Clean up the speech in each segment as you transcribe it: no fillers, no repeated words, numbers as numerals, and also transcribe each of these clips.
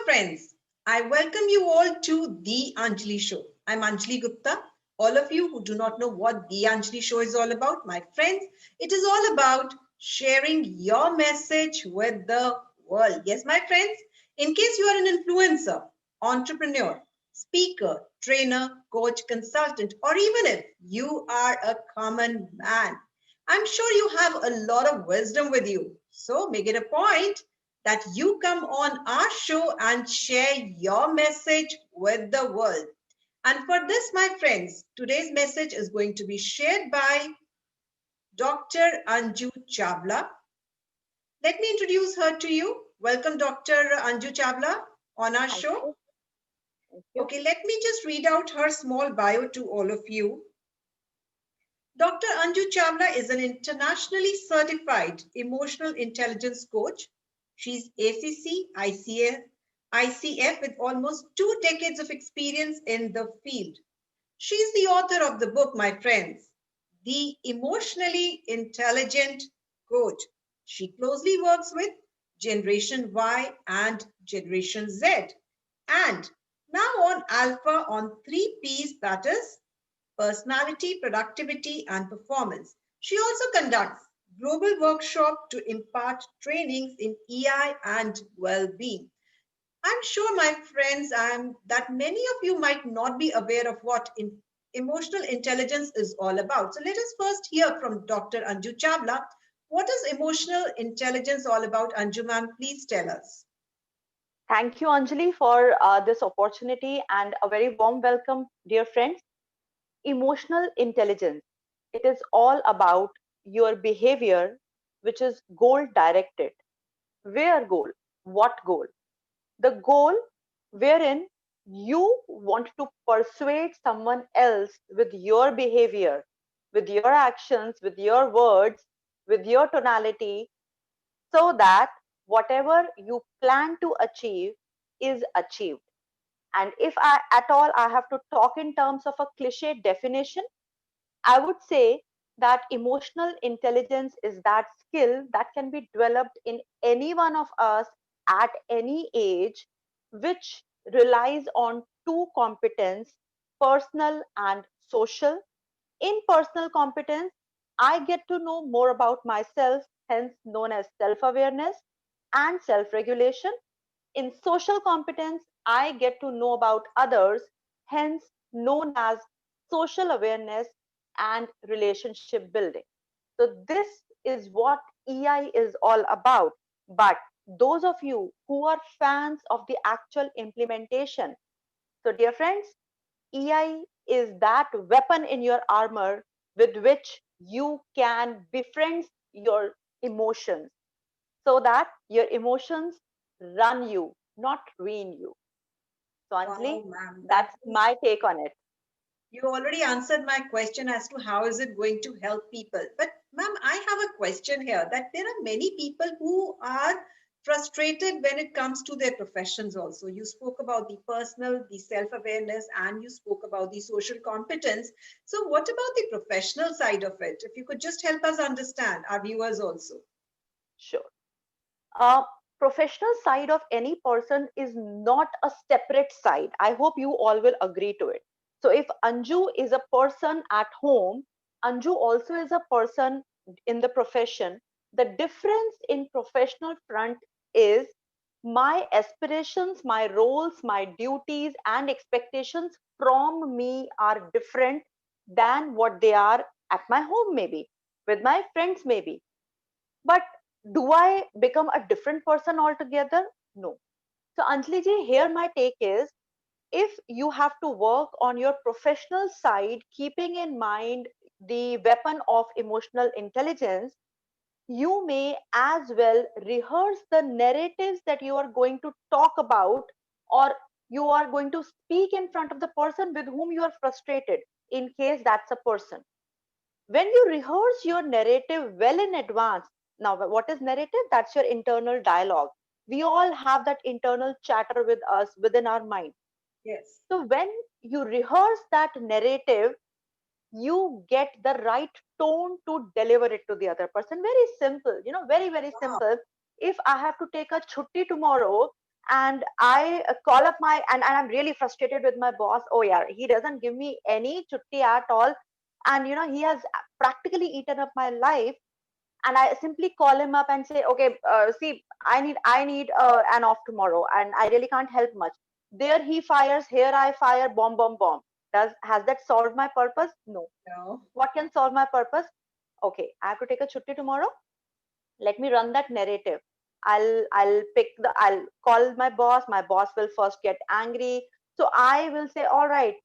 friends. I welcome you all to The Anjali Show. I'm Anjali Gupta. All of you who do not know what The Anjali Show is all about, my friends, it is all about sharing your message with the world. Yes, my friends, in case you are an influencer, entrepreneur, speaker, trainer, coach, consultant, or even if you are a common man, I'm sure you have a lot of wisdom with you. So make it a point that you come on our show and share your message with the world. And for this, my friends, today's message is going to be shared by Dr. Anju Chawla. Let me introduce her to you. Welcome, Dr. Anju Chawla, on our Thank show. you. Thank you. Okay, let me just read out her small bio to all of you. Dr. Anju Chawla is an internationally certified emotional intelligence coach. She's ACC, ICF with almost 2 decades of experience in the field. She's the author of the book, my friends, The Emotionally Intelligent Coach. She closely works with Generation Y and Generation Z. And now on Alpha on 3 Ps, that is personality, productivity, and performance. She also conducts global workshops to impart trainings in EI and well-being. I'm sure, my friends, that many of you might not be aware of what emotional intelligence is all about. So let us first hear from Dr. Anju Chawla. What is emotional intelligence all about? Anju ma'am, please tell us. Thank you, Anjali, for this opportunity and a very warm welcome, dear friends. Emotional intelligence. It is all about your behavior, which is goal directed. Where goal? What goal? The goal wherein you want to persuade someone else with your behavior, with your actions, with your words, with your tonality, so that whatever you plan to achieve is achieved. And if I at all I have to talk in terms of a cliche definition, I would say that emotional intelligence is that skill that can be developed in any one of us at any age, which relies on two competence, personal and social. In personal competence, I get to know more about myself, hence known as self awareness and self regulation. In social competence, I get to know about others, hence known as social awareness and relationship building. So, this is what EI is all about. But those of you who are fans of the actual implementation, so dear friends, EI is that weapon in your armor with which you can befriend your emotions so that your emotions run you, not ruin you. So, Anjali, Wow, ma'am, that that's was my take on it. you already answered my question as to how is it going to help people. But ma'am, I have a question here that there are many people who are frustrated when it comes to their professions also. You spoke about the personal, the self-awareness, and you spoke about the social competence. So what about the professional side of it? If you could just help us understand, our viewers also. Sure. Uh, Professional side of any person is not a separate side. I hope you all will agree to it. So, if Anju is a person at home, Anju also is a person in the profession. The difference in professional front is my aspirations, my roles, my duties, and expectations from me are different than what they are at my home, maybe with my friends, maybe. But do I become a different person altogether? No. So, Anjali ji, here my take is if you have to work on your professional side, keeping in mind the weapon of emotional intelligence, you may as well rehearse the narratives that you are going to talk about, or you are going to speak in front of the person with whom you are frustrated, in case that's a person. When you rehearse your narrative well in advance, now what is narrative? That's your internal dialogue. We all have that internal chatter with us within our mind. Yes. So when you rehearse that narrative, you get the right tone to deliver it to the other person. Very simple, very, very Wow. simple. If I have to take a chutti tomorrow, and I call up and I'm really frustrated with my boss. Oh yeah, he doesn't give me any chutti at all, and he has practically eaten up my life. And I simply call him up and say, okay, see, I need an off tomorrow, and I really can't help much. There he fires, here I fire, bomb, bomb, bomb. Has that solved my purpose? No. No. What can solve my purpose? Okay, I have to take a chutti tomorrow. Let me run that narrative. I'll call my boss will first get angry, so I will say, all right,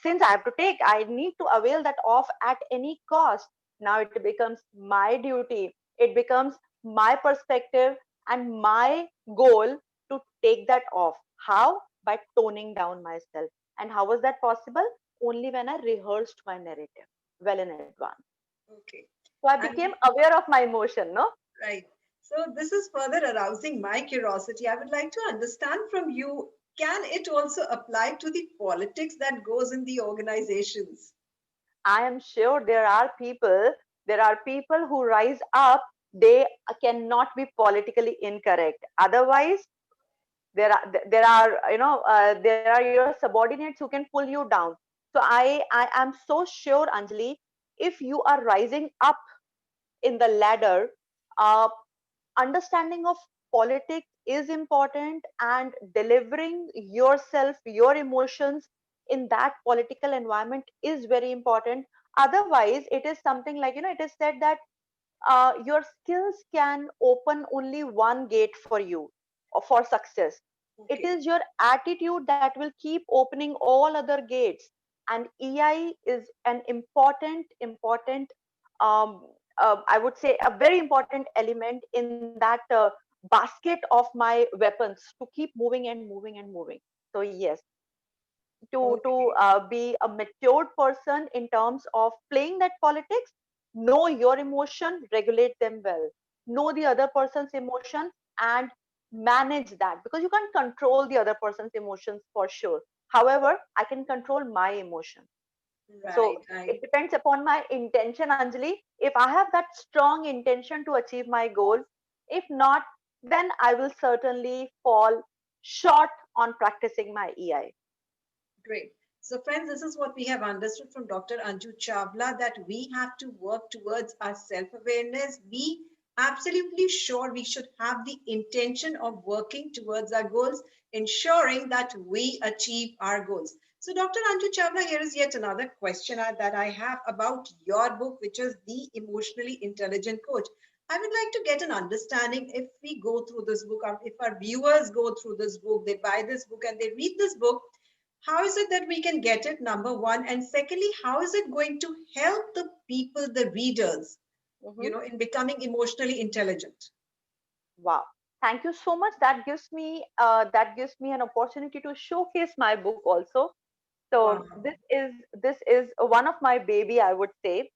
since I have to take, I need to avail that off at any cost. Now it becomes my duty, it becomes my perspective and my goal to take that off. How? By toning down myself. And how was that possible? Only when I rehearsed my narrative well in advance. Okay. So I And became aware of my emotion, no? right. So this is further arousing my curiosity. I would like to understand from you, can it also apply to the politics that goes in the organizations? I am sure there are people who rise up, they cannot be politically incorrect. Otherwise, there are your subordinates who can pull you down. So I am so sure, Anjali, if you are rising up in the ladder, uh, understanding of politics is important, and delivering yourself, your emotions in that political environment is very important. Otherwise, it is something like, it is said that your skills can open only one gate for you for success. It Okay. is your attitude that will keep opening all other gates. And EI is an important, um, I would say, a very important element in that basket of my weapons to keep moving and moving and moving. So yes, to Okay. be a matured person in terms of playing that politics, know your emotion, regulate them well, know the other person's emotion, and manage that, because you can't control the other person's emotions for sure. However, I can control my emotion. So Right. it I depends upon my intention, Anjali. If I have that strong intention to achieve my goal, if not, then I will certainly fall short on practicing my EI. Great. So, friends, this is what we have understood from Dr. Anju Chawla, that we have to work towards our self awareness. Be absolutely sure we should have the intention of working towards our goals, ensuring that we achieve our goals. So, Dr. Anju Chawla, here is yet another question that I have about your book, which is The Emotionally Intelligent Coach. I would like to get an understanding, if we go through this book, or if our viewers go through this book, they buy this book and they read this book, how is it that we can get it, number one? And secondly, how is it going to help the people, the readers, Mhm. in becoming emotionally intelligent? Wow. Thank you so much. That gives me an opportunity to showcase my book also. So Wow, this is one of my baby, I would say.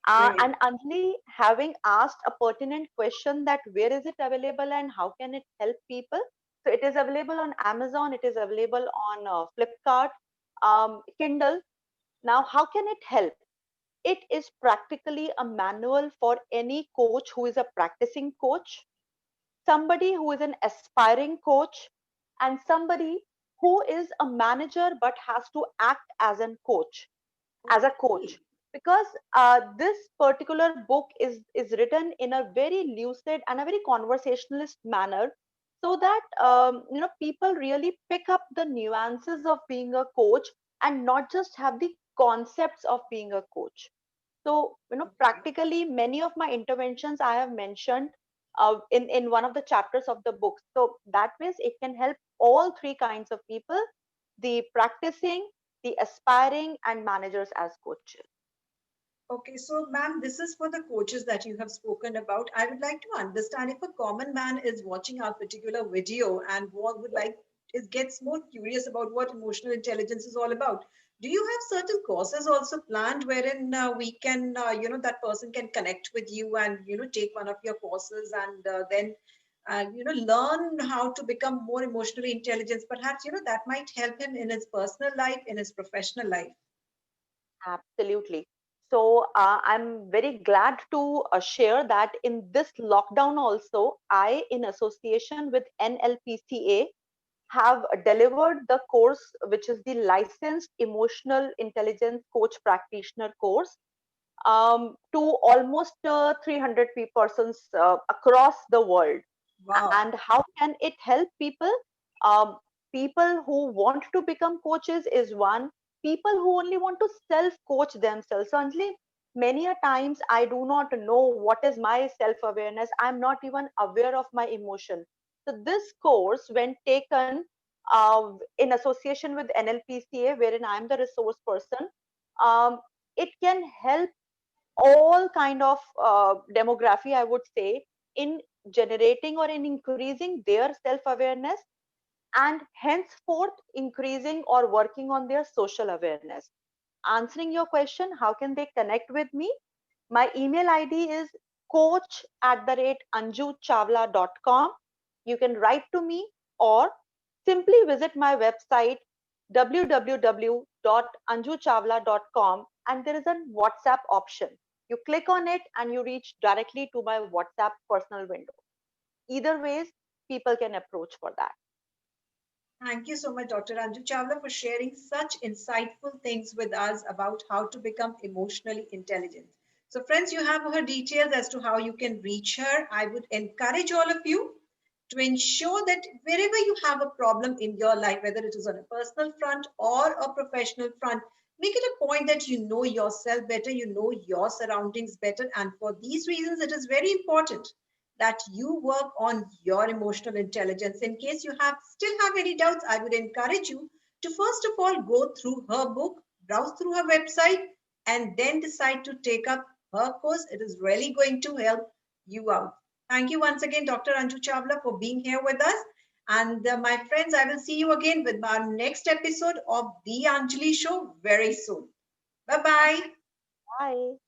great. And Anjali, having asked a pertinent question, that where is it available and how can it help people? So it is available on Amazon. It is available on Flipkart, Kindle. Now, how can it help? It is practically a manual for any coach who is a practicing coach, somebody who is an aspiring coach, and somebody who is a manager but has to act as a coach, as a coach. Okay. Because this particular book is written in a very lucid and a very conversationalist manner, so that people really pick up the nuances of being a coach and not just have the concepts of being a coach. So, Okay. practically many of my interventions I have mentioned in one of the chapters of the book. So that means it can help all three kinds of people: the practicing, the aspiring, and managers as coaches. Okay, so ma'am, this is for the coaches that you have spoken about. I would like to understand, if a common man is watching our particular video and what would like is gets more curious about what emotional intelligence is all about. Do you have certain courses also planned wherein we can, that person can connect with you and take one of your courses and then learn how to become more emotionally intelligent? Perhaps that might help him in his personal life, in his professional life. Absolutely. So I'm very glad to share that in this lockdown also, I, in association with NLPCA, have delivered the course, which is the licensed emotional intelligence coach practitioner course, to almost 300 persons across the world. And Wow. how can it help people? Um, People who want to become coaches is one. People who only want to self coach themselves. So, Anjali, many a times I do not know what is my self awareness. I'm not even aware of my emotion. So, this course, when taken in association with NLPCA, wherein I'm the resource person, um, it can help all kind of demography, I would say, in generating or in increasing their self awareness, and henceforth increasing or working on their social awareness. Answering your question, how can they connect with me? My email id is coach@anjuchawla.com. You can write to me, or simply visit my website www.anjuchawla.com, and there is a WhatsApp option. You click on it and you reach directly to my WhatsApp personal window. Either ways, people can approach for that. Thank you so much, Dr. Anju Chawla, for sharing such insightful things with us about how to become emotionally intelligent. So, friends, you have her details as to how you can reach her. I would encourage all of you to ensure that wherever you have a problem in your life, whether it is on a personal front or a professional front, make it a point that you know yourself better, you know your surroundings better. And for these reasons, it is very important that you work on your emotional intelligence. In case you have still have any doubts, I would encourage you to first of all go through her book, browse through her website, and then decide to take up her course. It is really going to help you out. Thank you once again, Dr. Anju Chawla, for being here with us. And my friends, I will see you again with our next episode of The Anjali Show very soon. Bye bye. Bye.